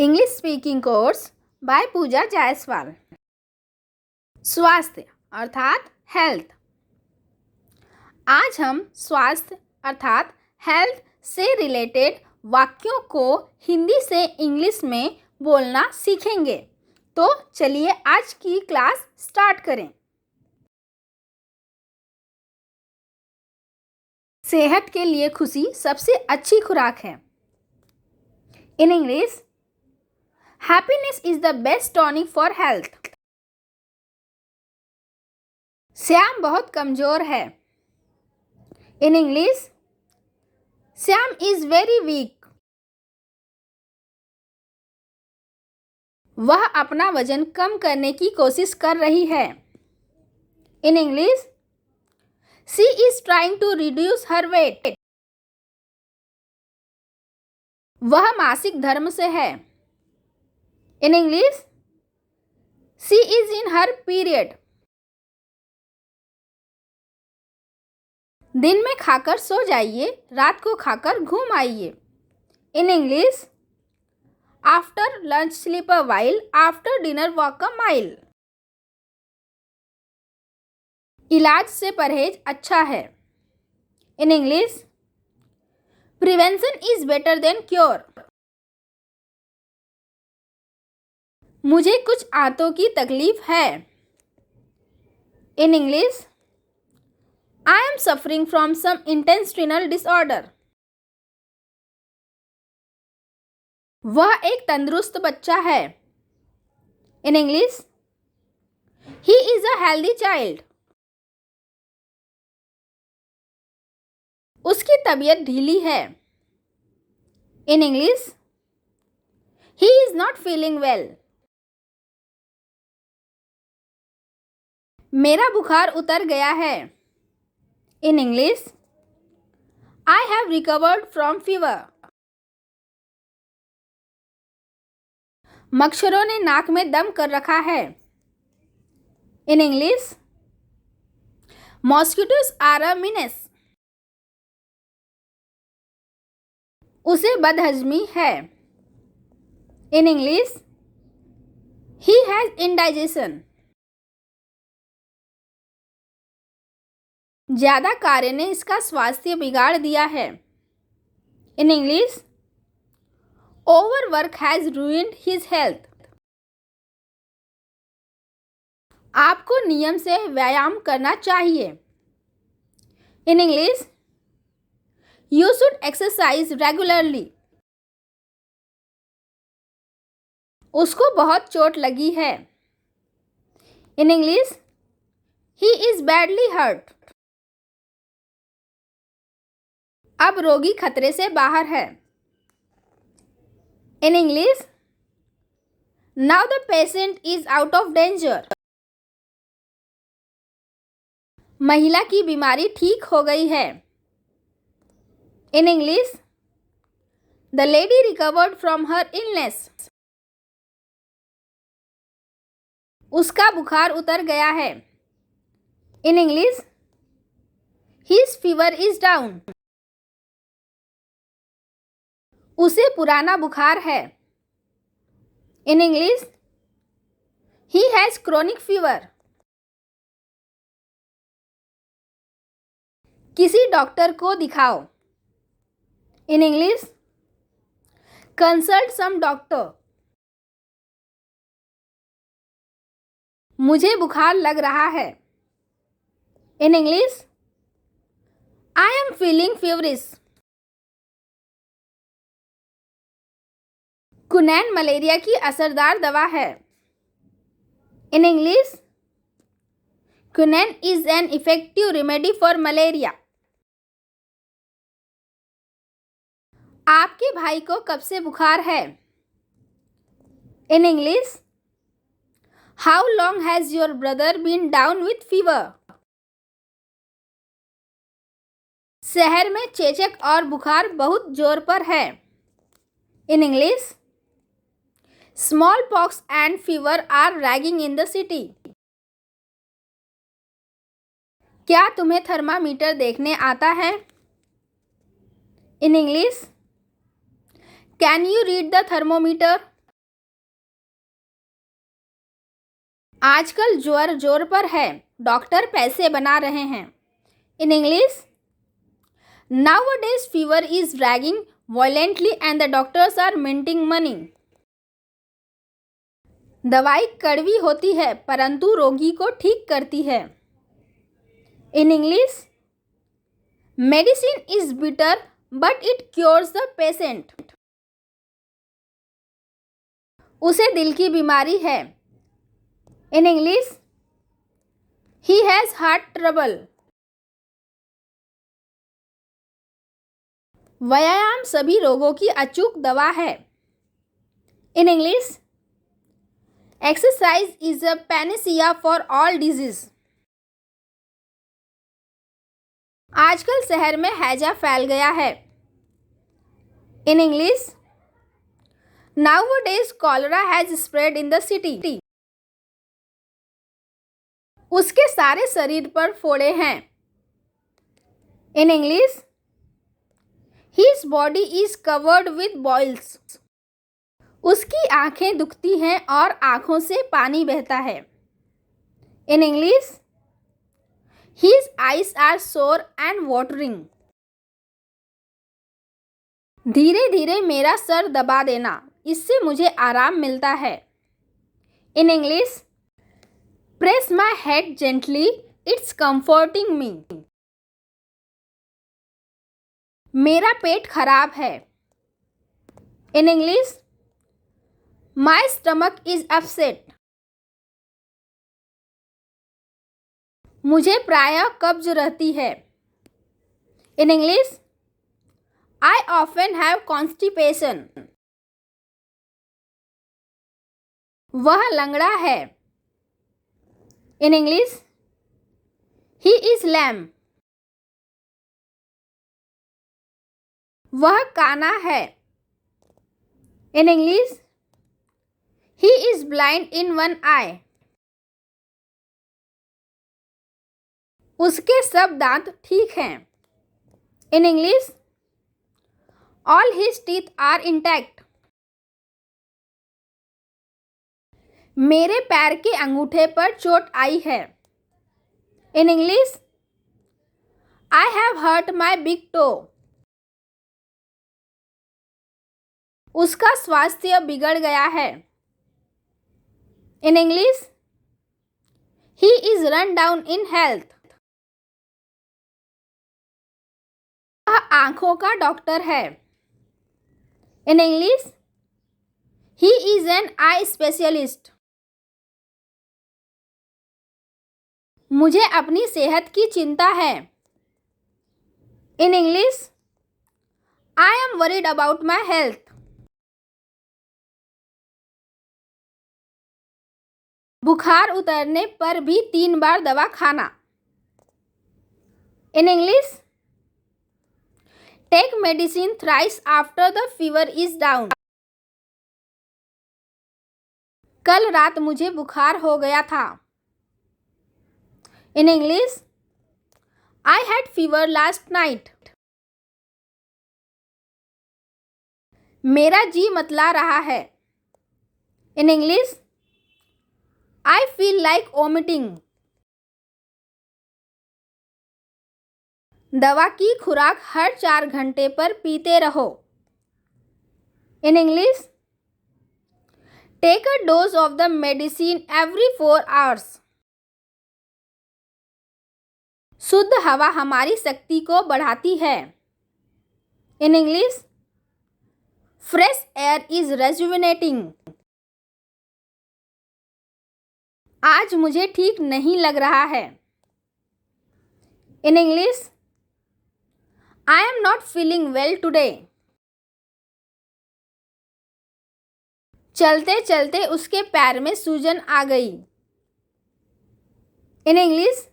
English speaking course buy पूजा जायसवाल। स्वास्थ्य अर्थात health. आज हम स्वास्थ्य अर्थात हेल्थ से रिलेटेड वाक्यों को हिंदी से इंग्लिश में बोलना सीखेंगे। तो चलिए आज की क्लास स्टार्ट करें। सेहत के लिए खुशी सबसे अच्छी खुराक है। In English, happiness is the best tonic for health. Shyam बहुत कमजोर है। In English, Shyam is very weak. वह अपना वजन कम करने की कोशिश कर रही है। In English, she is trying to reduce her weight. वह मासिक धर्म से है। In English, she is in her period. दिन में खाकर सो जाइए, रात को खाकर घूम आइए। In English, after lunch sleep a while, after dinner walk a mile. इलाज से परहेज अच्छा है। In English, prevention is better than cure. मुझे कुछ आंतों की तकलीफ है। In English, I am suffering from some intestinal disorder. वह एक तंदुरुस्त बच्चा है। In English, he is a healthy child. उसकी तबीयत ढीली है। In English, he is not feeling well. मेरा बुखार उतर गया है। In English, I have recovered from fever. मच्छरों ने नाक में दम कर रखा है। In English, mosquitoes are a menace. उसे बदहजमी है। In English, he has indigestion. ज्यादा कार्य ने इसका स्वास्थ्य बिगाड़ दिया है। In English, overwork has ruined his health. आपको नियम से व्यायाम करना चाहिए। In English, you should exercise regularly. उसको बहुत चोट लगी है। In English, he is badly hurt. अब रोगी खतरे से बाहर है। In English, now the patient is out of danger. महिला की बीमारी ठीक हो गई है। In English, the lady recovered from her illness. उसका बुखार उतर गया है। In English, his fever is down. उसे पुराना बुखार है। In English, he has chronic fever. किसी डॉक्टर को दिखाओ। In English, consult some doctor. मुझे बुखार लग रहा है। In English, I am feeling feverish. Kunain malaria की असरदार दवा है। In English, Kunain is an effective remedy for malaria. आपके भाई को कब से बुखार है। In English, how long has your brother been down with fever. शहर में चेचक और बुखार बहुत जोर पर है। In English, small pox and fever are ragging in the city. क्या तुम्हें थर्मामीटर देखने आता है। In English, can you read the thermometer. आजकल ज्वर जोर पर है, डॉक्टर पैसे बना रहे हैं। In English, nowadays fever is dragging violently and the doctors are minting money. दवाई कड़वी होती है परंतु रोगी को ठीक करती है। In English, medicine is bitter but it cures the patient. उसे दिल की बीमारी है। In English, he has heart trouble. व्यायाम सभी रोगों की अचूक दवा है। In English, exercise is a panacea for all disease. आजकल शहर में हैजा फैल गया है। In English, nowadays cholera has spread in the city. उसके सारे शरीर पर फोड़े हैं। In English, His body is covered with boils. उसकी आंखें दुखती हैं और आंखों से पानी बहता है। In English, his eyes are sore and watering. धीरे धीरे मेरा सर दबा देना, इससे मुझे आराम मिलता है। In English, press my head gently, it's comforting me. मेरा पेट खराब है। In English, my stomach is upset. मुझे प्रायः कब्ज रहती है। In English, I often have constipation. वह लंगड़ा है। In English, he is lamb. वह काना है। In English, he is blind in one आई. उसके सब दांत ठीक हैं। In English, all his teeth are intact. मेरे पैर के अंगूठे पर चोट आई है। In English, I have hurt my big toe. उसका स्वास्थ्य बिगड़ गया है। In English, he is run down in health. वह आंखों का डॉक्टर है। In English, he is an eye specialist. मुझे अपनी सेहत की चिंता है। In English, I am worried about my health. बुखार उतरने पर भी 3 बार दवा खाना। In English, take medicine thrice after the fever is down. कल रात मुझे बुखार हो गया था। In English, I had fever last night. मेरा जी मतला रहा है। In English, I feel like vomiting. दवा की खुराक हर 4 घंटे पर पीते रहो। इन English, take a dose of the medicine every 4 hours. शुद्ध हवा हमारी शक्ति को बढ़ाती है। In English, fresh air is रेजुविनेटिंग. आज मुझे ठीक नहीं लग रहा है। In English, I am not feeling well today. चलते चलते उसके पैर में सूजन आ गई। In English,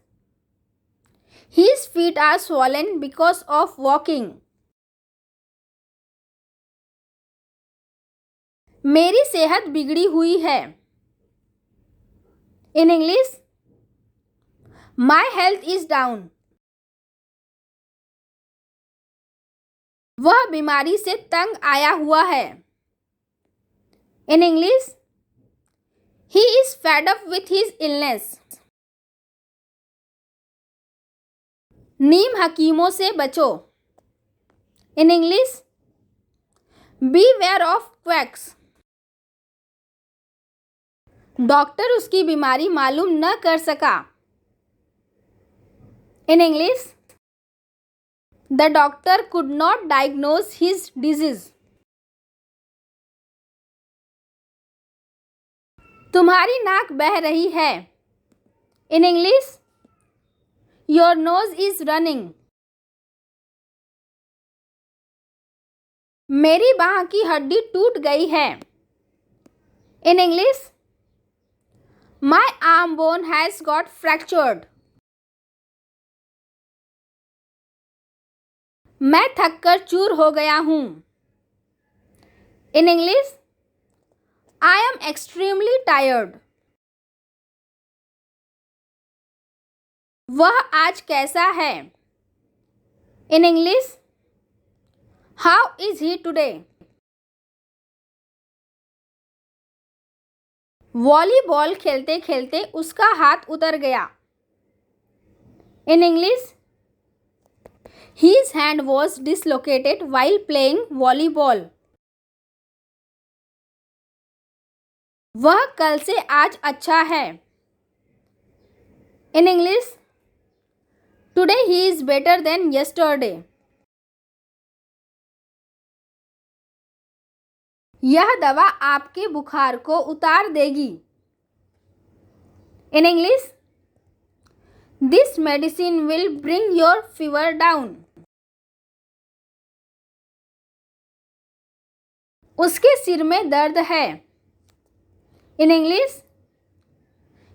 his feet are swollen because of walking. मेरी सेहत बिगड़ी हुई है। In English, my health is down. वह बीमारी से तंग आया हुआ है। In English, He is fed up with his illness. नीम हकीमों से बचो. In English, beware of quacks. Doctor उसकी बीमारी मालूम न कर सका. In English, the doctor could not diagnose his disease. तुम्हारी नाक बह रही है. In English, your nose is running. मेरी बांह की हड्डी टूट गई है. In English, my arm bone has got fractured. मैं थक कर चूर हो गया हूँ. In English, I am extremely tired. वह आज कैसा है. In English, how is he today? Volleyball खेलते खेलते उसका हाथ उतर गया. In English, his hand was dislocated while playing volleyball. वह कल से आज अच्छा है. In English, today he is better than yesterday. यह दवा आपके बुखार को उतार देगी. In English, this medicine will bring your fever down. उसके सिर में दर्द है. In English,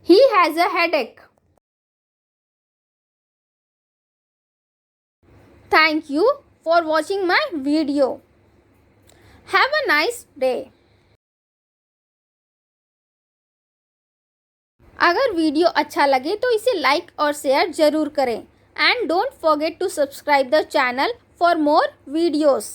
he has a headache. Thank you for watching my video. Have a nice day. अगर वीडियो अच्छा लगे तो इसे लाइक और शेयर ज़रूर करें. And don't forget to subscribe the channel for more videos.